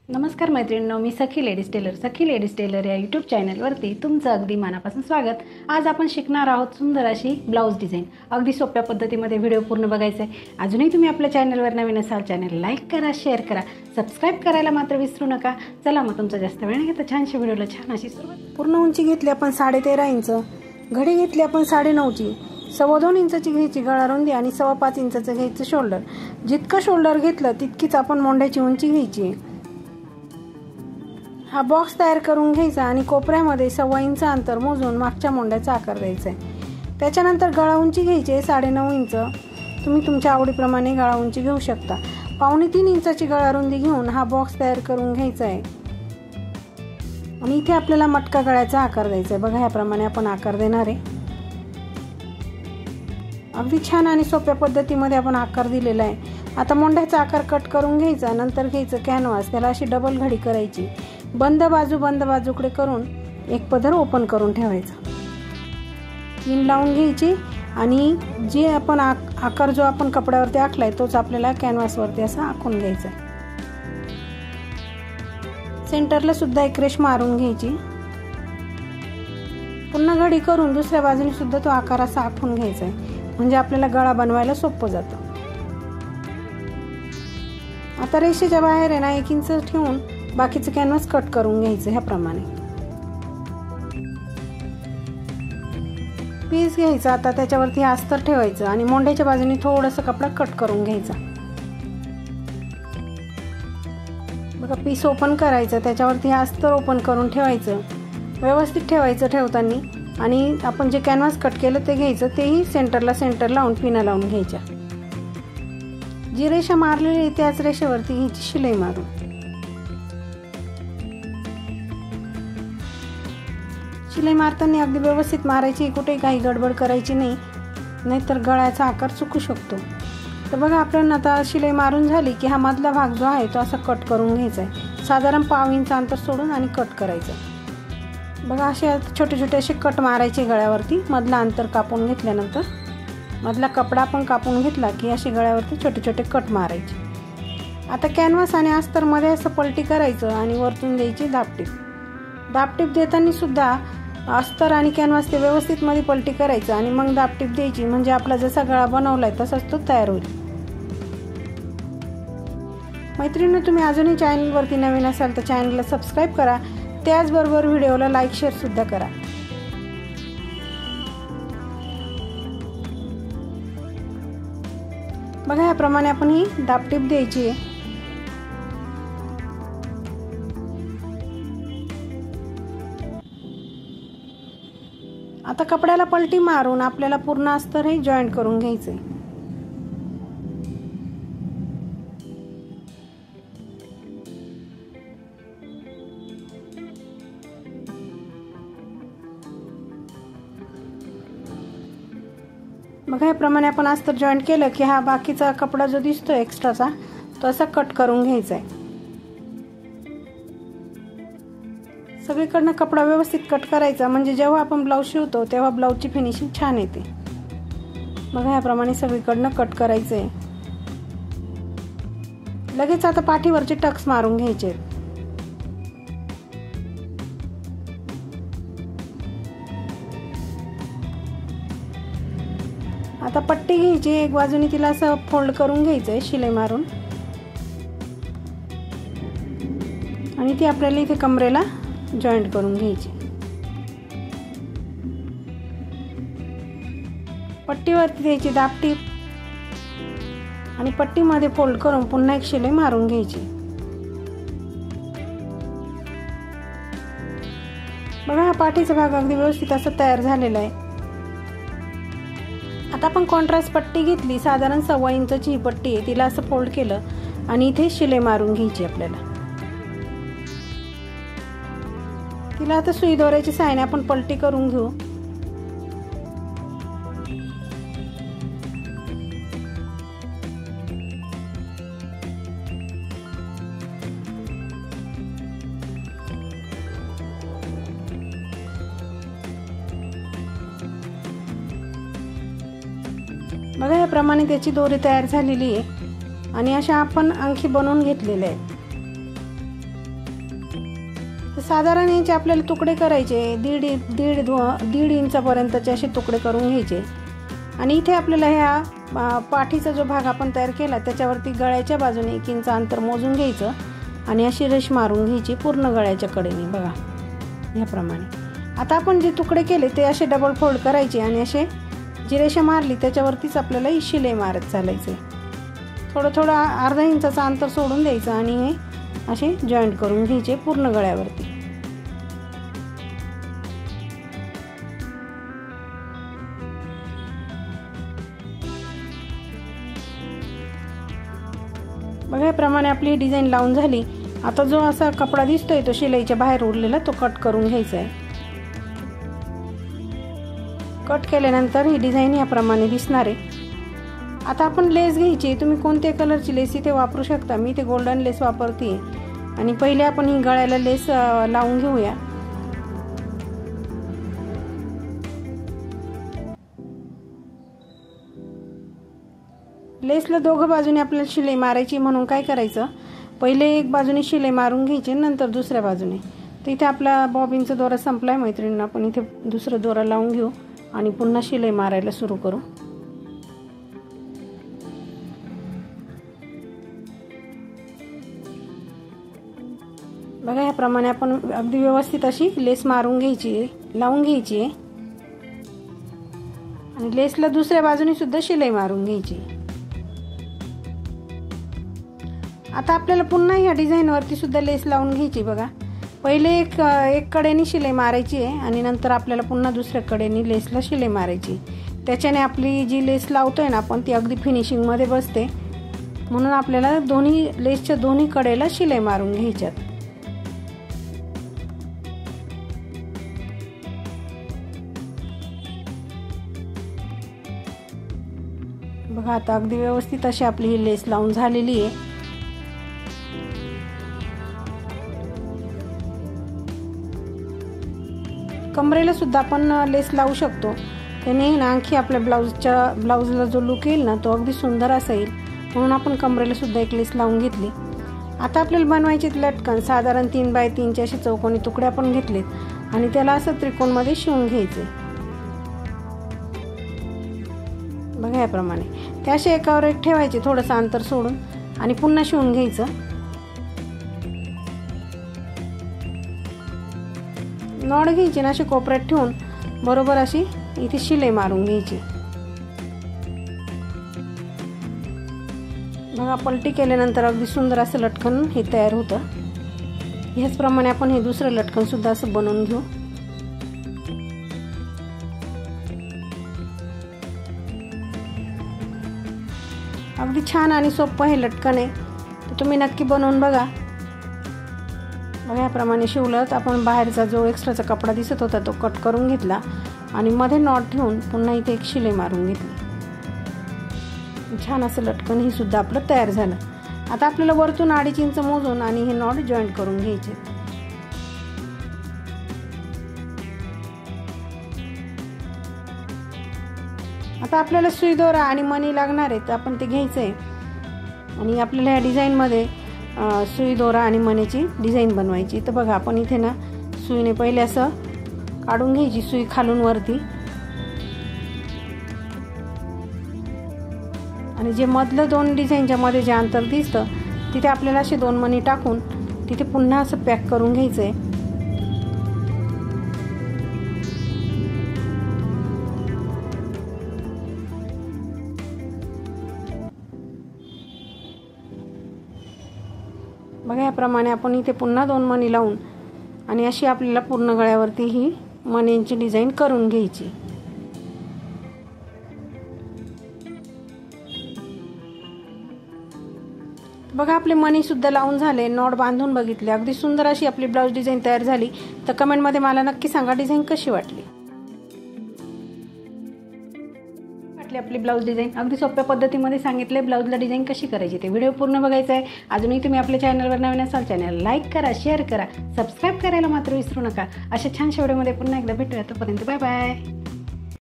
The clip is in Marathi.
नमस्कार मैत्रिणींनो, मी सखी लेडीज टेलर या यूट्यूब चॅनलवरती तुमचं अगदी मनापासून स्वागत। आज आपण शिकणार आहोत सुंदर अशी ब्लाऊज डिझाईन। अगदी सोप्या पद्धतीमध्ये व्हिडिओ पूर्ण बघायचा आहे। अजूनही तुम्ही आपल्या चॅनलवर नवीन असाल, चॅनल लाईक करा, शेअर करा, सबस्क्राईब करायला मात्र विसरू नका। चला मग तुमचा जास्त वेळ न घेता छानशी व्हिडिओला छान अशी सुरुवात। पूर्ण उंची घेतली आपण 13.5 इंच, घडी घेतली आपण 9.5 ची, 2.25 इंचाची घ्यायची गळा रुंदी आणि 5.25 इंचाचं घ्यायचं शोल्डर। जितकं शोल्डर घेतलं तितकीच आपण मोंढ्याची उंची घ्यायची। हा बॉक्स तयार करून घ्यायचा आणि कोपऱ्यामध्ये 1.25 इंच अंतर मोजून मागच्या मोंढ्याचा आकार द्यायचा आहे। त्याच्यानंतर गळा उंची घ्यायची 9.5 इंच, तुम्ही तुमच्या आवडीप्रमाणे गळा उंची घेऊ शकता। 2.25 इंचाची गळा रुंदी घेऊन हा बॉक्स तयार करून घ्यायचा आहे आणि इथे आपल्याला मटका गळ्याचा आकार द्यायचा आहे। बघा, याप्रमाणे आपण आकार देणार आहे। अगदी छान आणि सोप्या पद्धतीमध्ये आपण आकार दिलेला आहे। आता मोंढ्याचा आकार कट करून घ्यायचा, नंतर घ्यायचं कॅनव्हास, त्याला अशी डबल घडी करायची, बंद बाजूकडे करून एक पदर ओपन करून ठेवायचा, पिन लावून घ्यायची आणि जे आपण आकार जो आपण कपड्यावरती आखलाय तोच आपल्याला कॅनव्हासवरती असा आखून घ्यायचा। सेंटरला सुद्धा एक रेष मारून घ्यायची, पुन्हा घडी करून दुसऱ्या बाजूने सुद्धा तो आकार असा आखून घ्यायचा आहे, म्हणजे आपल्याला गळा बनवायला सोपं जातं। आता रेषेच्या बाहेर आहे ना 1 इंच ठेवून बाकीचं कॅनव्हास कट करून घ्यायचं। ह्याप्रमाणे पीस घ्यायचा, आता त्याच्यावरती अस्तर ठेवायचं आणि मोंढ्याच्या बाजूने थोडंसं कपडा कट करून घ्यायचा। बघा, पीस ओपन करायचं, त्याच्यावरती अस्तर ओपन करून ठेवायचं, व्यवस्थित ठेवायचं ठेवताना, आणि आपण जे कॅनव्हास कट केलं ते घ्यायचं, तेही सेंटर लावून पिना लावून घ्यायच्या। जी रेषा मारलेली आहे त्याच रेषेवरती घ्यायची शिलाई मारून। शिलाई मारताना अगदी व्यवस्थित मारायची, कुठे काही गडबड करायची नाही, नाहीतर गळ्याचा आकार चुकू शकतो। तर बघा, आपण आता शिलाई मारून झाली की हा मधला भाग जो आहे तो असा कट करून घ्यायचा आहे, साधारण 1/2 इंच अंतर सोडून आणि कट करायचं। बघा, असे छोटे छोटे असे कट मारायचे गळ्यावरती। मधला अंतर कापून घेतल्यानंतर मधला कपडा आपण कापून घेतला की असे गळ्यावरती छोटे छोटे कट मारायचे। आता कॅनव्हास आणि अस्तर मध्ये असं पलटी करायचं आणि वरतून द्यायची दाबटीप। दाबटीप देताना सुद्धा अस्तर आणि कॅनव्हास ते व्यवस्थित मध्ये पलटी करायचं आणि मग दाबटीप द्यायची, म्हणजे आपला जसा गळा बनवलाय तसाच तो तयार होईल। मैत्रिणींनो, तुम्ही अजूनही चॅनलवरती नवीन असाल तर चॅनलला सबस्क्राईब करा, त्याचबरोबर व्हिडिओला लाईक शेअर सुद्धा करा। बघा, याप्रमाणे आपण ही दाबटीप द्यायची आहे। आता कपड्याला पलटी मारून आपल्याला पूर्ण अस्तर हे जॉईंट करून घ्यायचे। बघा, याप्रमाणे आपण अस्तर जॉईंट केलं की हा बाकीचा कपडा जो दिसतोय एक्स्ट्राचा तो असा कट करून घ्यायचा आहे। सगळीकडनं कपडा व्यवस्थित कट करायचा, म्हणजे जेव्हा आपण ब्लाऊज शिवतो तेव्हा ब्लाऊजची फिनिशिंग छान येते। बघा, याप्रमाणे सगळीकडनं कट करायचंय। लगेच आता पाठीवरचे टक्स मारून घ्यायचे। आता पट्टी घ्यायची, एक बाजूने तिला असं फोल्ड करून घ्यायचंय शिलाई मारून, आणि ती आपल्याला इथे कमरेला जॉईंट करून घ्यायची। पट्टीवरती द्यायची दाबटीप आणि पट्टीमध्ये फोल्ड करून पुन्हा एक शिलाई मारून घ्यायची। बघा, हा पाठीचा भाग अगदी व्यवस्थित असा तयार झालेला आहे। आता आपण कॉन्ट्रास्ट पट्टी घेतली, साधारण 1.25 इंचाची ही पट्टी आहे, तिला असं फोल्ड केलं आणि इथे शिलाई मारून घ्यायची आपल्याला। तिला आता सुई दोऱ्याची सहाय्याने आपण पलटी करून घेऊ। बघा, याप्रमाणे त्याची दोरी तयार झालेली आहे आणि अशा आपण अंखी बनवून घेतलेल्या आहेत। साधारण याचे आपल्याला तुकडे करायचे, दीड इंचापर्यंतचे असे तुकडे करून घ्यायचे। आणि इथे आपल्याला ह्या पाठीचा जो भाग आपण तयार केला त्याच्यावरती गळ्याच्या बाजूने 1 इंच अंतर मोजून घ्यायचं आणि अशी रेष मारून घ्यायची पूर्ण गळ्याच्या कडेने बघा याप्रमाणे। आता आपण जे तुकडे केले ते असे डबल फोल्ड करायचे आणि असे जी रेषा मारली त्याच्यावरतीच आपल्याला ही शिलाई मारत चालायचे। थोडं थोडं अर्धा इंचाचं अंतर सोडून द्यायचं आणि हे असे जॉईंट करून घ्यायचे पूर्ण गळ्यावरती। बघा याप्रमाणे आपली डिझाईन लावून झाली। आता जो असा कपडा दिसतोय तो शिलाईच्या बाहेर उरलेला तो कट करून घ्यायचा आहे। कट केल्यानंतर ही डिझाईन याप्रमाणे दिसणार आहे। आता आपण लेस घ्यायची, तुम्ही कोणत्या कलरची लेस इथे वापरू शकता। मी इथे गोल्डन लेस वापरते आणि पहिले आपण ही गळ्याला लेस लावून घेऊया। लेसला दोघं बाजूने आपल्याला शिलाई मारायची म्हणून काय करायचं, पहिले एक बाजूने शिलाई मारून घ्यायची नंतर दुसऱ्या बाजूने। तर इथे आपला बॉबिनचा दोरा संपलाय मैत्रिणींना, आपण इथे दुसरा दोरा लावून घेऊ आणि पुन्हा शिलाई मारायला सुरू करू। बघा याप्रमाणे आपण अगदी व्यवस्थित अशी लेस मारून घ्यायची, लावून घ्यायची आणि लेसला दुसऱ्या बाजूने सुद्धा शिलाई मारून घ्यायची। आता आपल्याला पुन्हा ह्या डिझाईन वरती सुद्धा लेस लावून घ्यायची। बघा पहिले एक कडेने शिलाई मारायची आहे आणि नंतर आपल्याला पुन्हा दुसऱ्या कडेने लेसला शिलाई मारायची। त्याच्याने आपली जी लेस लावतोय ना आपण ती अगदी फिनिशिंग मध्ये बसते, म्हणून आपल्याला दोन्ही लेसच्या दोन्ही कडेला शिलाई मारून घ्यायच्यात। बघा आता अगदी व्यवस्थित अशी आपली ही लेस लावून झालेली आहे। कमरेला सुद्धा आपण लेस लावू शकतो, त्याने ना आणखी आपल्या ब्लाऊजला जो लुक येईल ना तो अगदी सुंदर असा येईल, म्हणून आपण कमरेला सुद्धा एक लेस लावून घेतली। आता आपल्याला बनवायचे लटकन साधारण 3 बाय 3 चे असे चौकोनी तुकडे आपण घेतलेत आणि त्याला असं त्रिकोणमध्ये शिवून घ्यायचे। बघा याप्रमाणे ते असे एकावर एक ठेवायचे थोडंसं अंतर सोडून आणि पुन्हा शिवून घ्यायचं। नॉड घ्यायची ना अशी कोपऱ्यात ठेवून बरोबर अशी इथे शिलाई मारून घ्यायची। बघा पलटी केल्यानंतर अगदी सुंदर असं लटकन हे तयार होतं। ह्याचप्रमाणे आपण हे दुसरं लटकन सुद्धा असं बनवून घेऊ। अगदी छान आणि सोपं हे लटकन आहे, तर तुम्ही नक्की बनवून बघा। बघा याप्रमाणे शिवलं तर आपण बाहेरचा जो एक्स्ट्राचा कपडा दिसत होता तो कट करून घेतला आणि मध्ये नॉट ठेवून पुन्हा इथे एक शिलाई मारून घेतली। छान असं लटकन हे सुद्धा आपलं तयार झालं। आता आपल्याला वरतून 2.5 इंच मोजून आणि हे नॉट जॉईंट करून घ्यायचे। आता आपल्याला सुई दोरा आणि मणी लागणार आहे, तर आपण ते घ्यायचंय आणि आपल्याला या डिझाईन मध्ये सुई दोरा आणि मणीची डिझाईन बनवायची। तर बघा आपण इथे ना सुईने पहिले असं काढून घ्यायची सुई खालून वरती आणि जे मधलं 2 डिझाईनच्या मध्ये जे अंतर दिसतं तिथे आपल्याला असे 2 मणी टाकून तिथे पुन्हा असं पॅक करून घ्यायचंय। बघा याप्रमाणे आपण इथे पुन्हा 2 मणी लावून आणि अशी आपल्याला पूर्ण गळ्यावरती ही मण्यांची डिझाईन करून घ्यायची। बघा आपले मणी सुद्धा लावून झाले, नॉट बांधून बघितले, अगदी सुंदर अशी आपली ब्लाउज डिझाईन तयार झाली। तर कमेंट मध्ये मला नक्की सांगा डिझाईन कशी वाटली। आपली ब्लाउज डिझाईन अगदी सोप्या पद्धतीमध्ये सांगितले ब्लाउजला डिझाईन कशी करायची ते व्हिडिओ पूर्ण बघायचा आहे। अजूनही तुम्ही आपल्या चॅनलवर नवीन असाल चॅनल लाईक करा, शेअर करा, सबस्क्राईब करायला मात्र विसरू नका। अशा छानशा व्हिडिओमध्ये पुन्हा एकदा भेटूया, तोपर्यंत बाय बाय।